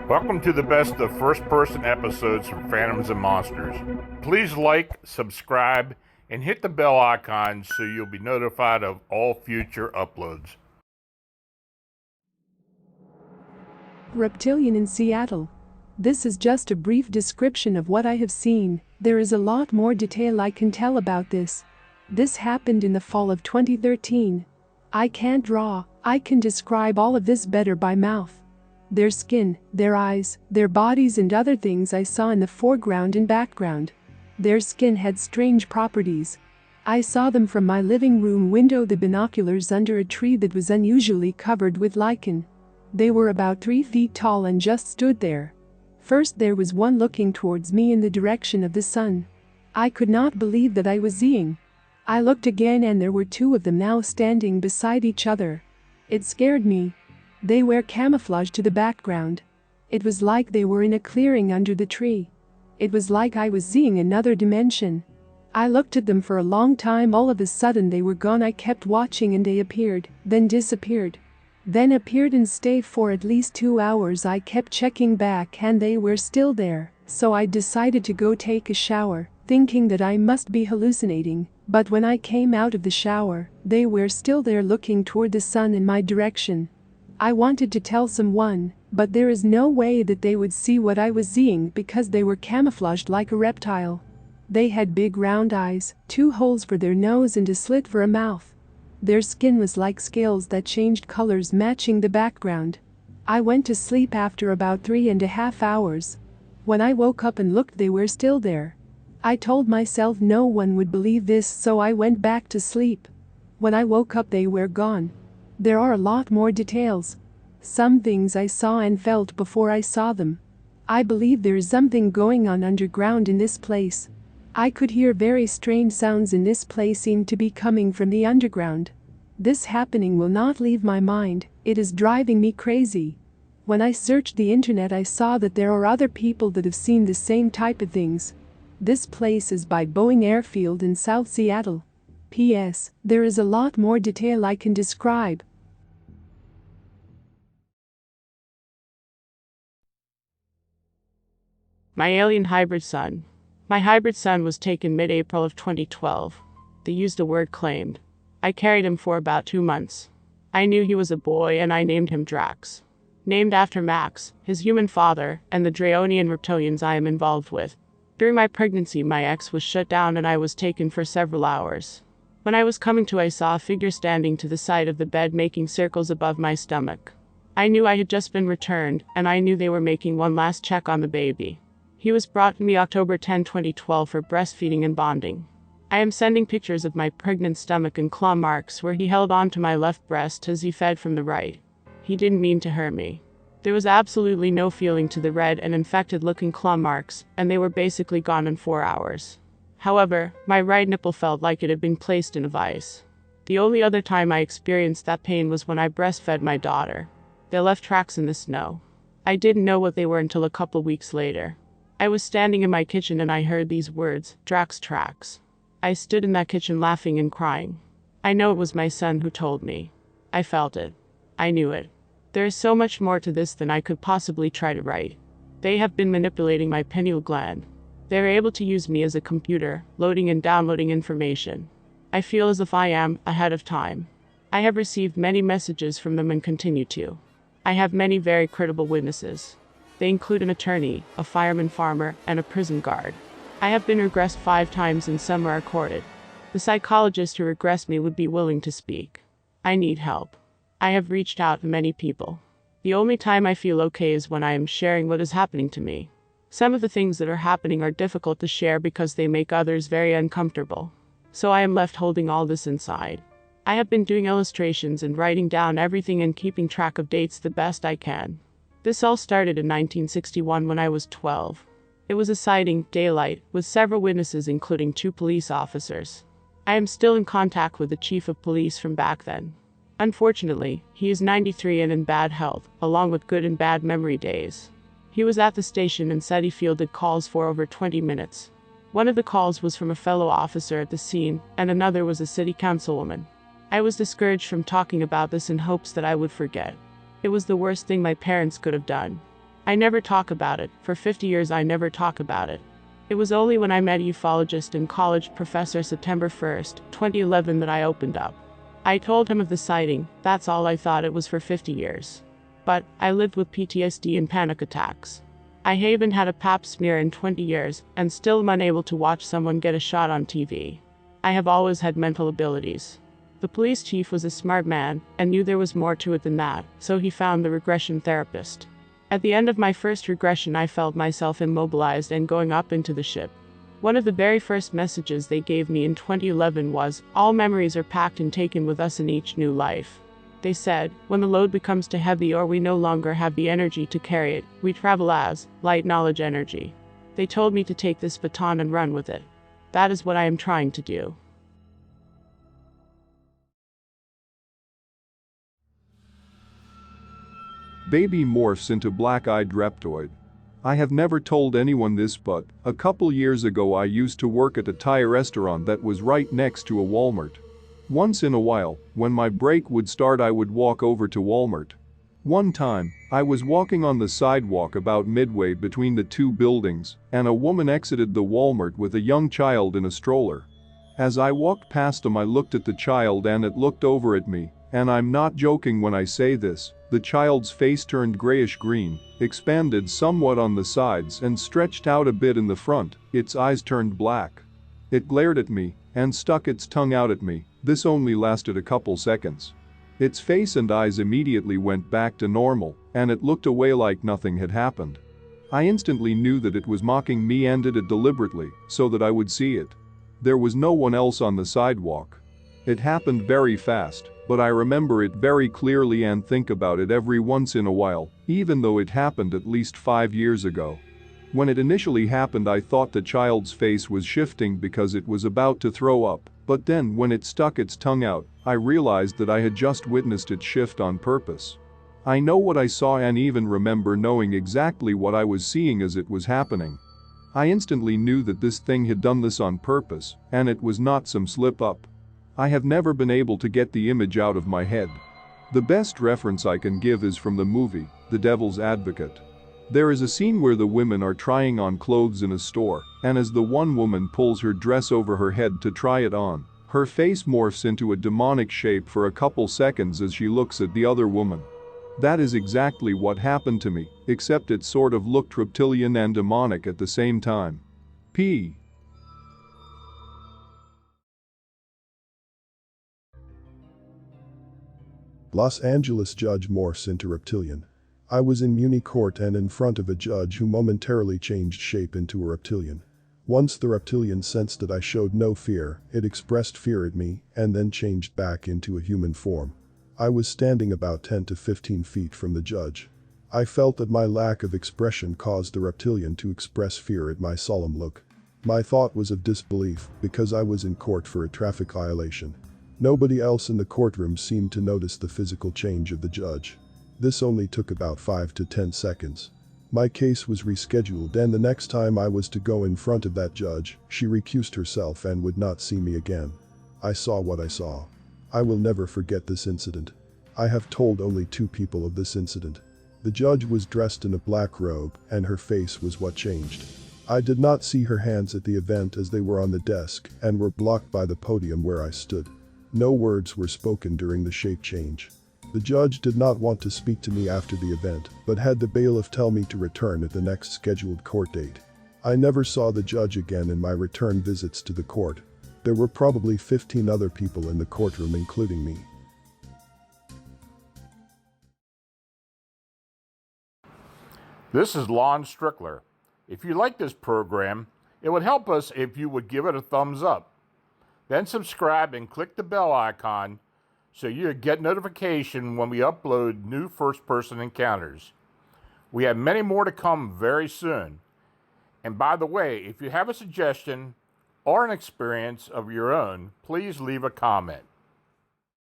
Welcome to the best of first-person episodes from Phantoms and Monsters. Please like, subscribe, and hit the bell icon so you'll be notified of all future uploads. Reptilian in Seattle. This is just a brief description of what I have seen. There is a lot more detail I can tell about this. This happened in the fall of 2013. I can't draw, I can describe all of this better by mouth. Their skin, their eyes, their bodies and other things I saw in the foreground and background. Their skin had strange properties. I saw them from my living room window, the binoculars under a tree that was unusually covered with lichen. They were about 3 feet tall and just stood there. First there was one looking towards me in the direction of the sun. I could not believe that I was seeing. I looked again and there were 2 of them now standing beside each other. It scared me. They were camouflaged to the background. It was like they were in a clearing under the tree. It was like I was seeing another dimension. I looked at them for a long time. All of a sudden they were gone. I kept watching and they appeared, then disappeared. Then appeared and stayed for at least 2 hours. I kept checking back and they were still there, so I decided to go take a shower, thinking that I must be hallucinating. But when I came out of the shower, they were still there looking toward the sun in my direction. I wanted to tell someone, but there is no way that they would see what I was seeing because they were camouflaged like a reptile. They had big round eyes, 2 holes for their nose and a slit for a mouth. Their skin was like scales that changed colors matching the background. I went to sleep after about 3.5 hours. When I woke up and looked, they were still there. I told myself no one would believe this, so I went back to sleep. When I woke up they were gone. There are a lot more details. Some things I saw and felt before I saw them. I believe there is something going on underground in this place. I could hear very strange sounds in this place, seemed to be coming from the underground. This happening will not leave my mind, it is driving me crazy. When I searched the internet I saw that there are other people that have seen the same type of things. This place is by Boeing Airfield in South Seattle. P.S. There is a lot more detail I can describe. My alien hybrid son. My hybrid son was taken mid-April of 2012. They used the word claimed. I carried him for about 2 months. I knew he was a boy and I named him Drax. Named after Max, his human father, and the Draconian reptilians I am involved with. During my pregnancy my ex was shut down and I was taken for several hours. When I was coming to I saw a figure standing to the side of the bed making circles above my stomach. I knew I had just been returned and I knew they were making one last check on the baby. He was brought to me October 10, 2012 for breastfeeding and bonding. I am sending pictures of my pregnant stomach and claw marks where he held on to my left breast as he fed from the right. He didn't mean to hurt me. There was absolutely no feeling to the red and infected looking claw marks, and they were basically gone in 4 hours. However, my right nipple felt like it had been placed in a vice. The only other time I experienced that pain was when I breastfed my daughter. They left tracks in the snow. I didn't know what they were until a couple weeks later. I was standing in my kitchen and I heard these words, Drax tracks. I stood in that kitchen laughing and crying. I know it was my son who told me. I felt it. I knew it. There is so much more to this than I could possibly try to write. They have been manipulating my pineal gland. They are able to use me as a computer, loading and downloading information. I feel as if I am ahead of time. I have received many messages from them and continue to. I have many very credible witnesses. They include an attorney, a fireman farmer, and a prison guard. I have been regressed 5 times and some are recorded. The psychologist who regressed me would be willing to speak. I need help. I have reached out to many people. The only time I feel okay is when I am sharing what is happening to me. Some of the things that are happening are difficult to share because they make others very uncomfortable. So I am left holding all this inside. I have been doing illustrations and writing down everything and keeping track of dates the best I can. This all started in 1961 when I was 12. It was a sighting, daylight, with several witnesses including 2 police officers. I am still in contact with the chief of police from back then. Unfortunately, he is 93 and in bad health, along with good and bad memory days. He was at the station and said he fielded calls for over 20 minutes. One of the calls was from a fellow officer at the scene, and another was a city councilwoman. I was discouraged from talking about this in hopes that I would forget. It was the worst thing my parents could have done. I never talk about it. For 50 years I never talk about it. It was only when I met a ufologist in college, Professor September 1st, 2011, that I opened up. I told him of the sighting. That's all. I thought it was for 50 years. But I lived with PTSD and panic attacks. I haven't had a pap smear in 20 years, and still am unable to watch someone get a shot on TV. I have always had mental abilities. The police chief was a smart man, and knew there was more to it than that, so he found the regression therapist. At the end of my first regression I felt myself immobilized and going up into the ship. One of the very first messages they gave me in 2011 was, all memories are packed and taken with us in each new life. They said, when the load becomes too heavy or we no longer have the energy to carry it, we travel as light knowledge energy. They told me to take this baton and run with it. That is what I am trying to do. Baby morphs into black-eyed Reptoid. I have never told anyone this, but a couple years ago I used to work at a Thai restaurant that was right next to a Walmart. Once in a while, when my break would start, I would walk over to Walmart. One time, I was walking on the sidewalk about midway between the two buildings, and a woman exited the Walmart with a young child in a stroller. As I walked past them, I looked at the child and it looked over at me, and I'm not joking when I say this. The child's face turned grayish-green, expanded somewhat on the sides and stretched out a bit in the front. Its eyes turned black. It glared at me and stuck its tongue out at me. This only lasted a couple seconds. Its face and eyes immediately went back to normal, and it looked away like nothing had happened. I instantly knew that it was mocking me and did it deliberately, so that I would see it. There was no one else on the sidewalk. It happened very fast, but I remember it very clearly and think about it every once in a while, even though it happened at least 5 years ago. When it initially happened, I thought the child's face was shifting because it was about to throw up, but then when it stuck its tongue out, I realized that I had just witnessed it shift on purpose. I know what I saw and even remember knowing exactly what I was seeing as it was happening. I instantly knew that this thing had done this on purpose, and it was not some slip-up. I have never been able to get the image out of my head. The best reference I can give is from the movie, The Devil's Advocate. There is a scene where the women are trying on clothes in a store, and as the one woman pulls her dress over her head to try it on, her face morphs into a demonic shape for a couple seconds as she looks at the other woman. That is exactly what happened to me, except it sort of looked reptilian and demonic at the same time. P. Los Angeles judge morphs into reptilian. I was in Muni court and in front of a judge who momentarily changed shape into a reptilian. Once the reptilian sensed that I showed no fear, it expressed fear at me and then changed back into a human form. I was standing about 10 to 15 feet from the judge. I felt that my lack of expression caused the reptilian to express fear at my solemn look. My thought was of disbelief because I was in court for a traffic violation. Nobody else in the courtroom seemed to notice the physical change of the judge. This only took about 5 to 10 seconds. My case was rescheduled, and the next time I was to go in front of that judge, she recused herself and would not see me again. I saw what I saw. I will never forget this incident. I have told only 2 people of this incident. The judge was dressed in a black robe, and her face was what changed. I did not see her hands at the event as they were on the desk and were blocked by the podium where I stood. No words were spoken during the shape change. The judge did not want to speak to me after the event, but had the bailiff tell me to return at the next scheduled court date. I never saw the judge again in my return visits to the court. There were probably 15 other people in the courtroom, including me. This is Lon Strickler. If you like this program, it would help us if you would give it a thumbs up. Then subscribe and click the bell icon so you get notification when we upload new first-person encounters. We have many more to come very soon. And by the way, if you have a suggestion or an experience of your own, please leave a comment.